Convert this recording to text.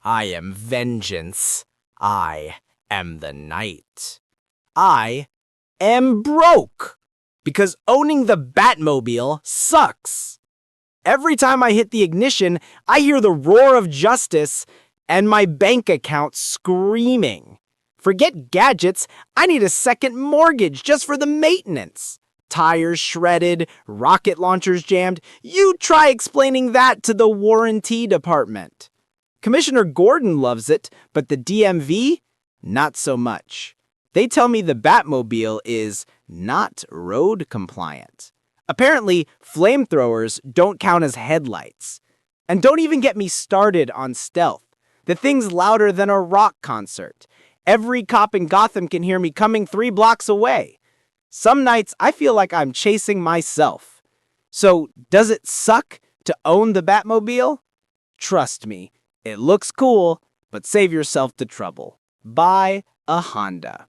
I am vengeance. I am the night. I am broke because owning the Batmobile sucks. Every time I hit the ignition, I hear the roar of justice and my bank account screaming. Forget gadgets, I need a second mortgage just for the maintenance. Tires shredded, rocket launchers jammed. You try explaining that to the warranty department. Commissioner Gordon loves it, but the DMV? Not so much. They tell me the Batmobile is not road compliant. Apparently, flamethrowers don't count as headlights. And don't even get me started on stealth. The thing's louder than a rock concert. Every cop in Gotham can hear me coming 3 blocks away. Some nights, I feel like I'm chasing myself. So, does it suck to own the Batmobile? Trust me, it looks cool, but save yourself the trouble. Buy a Honda.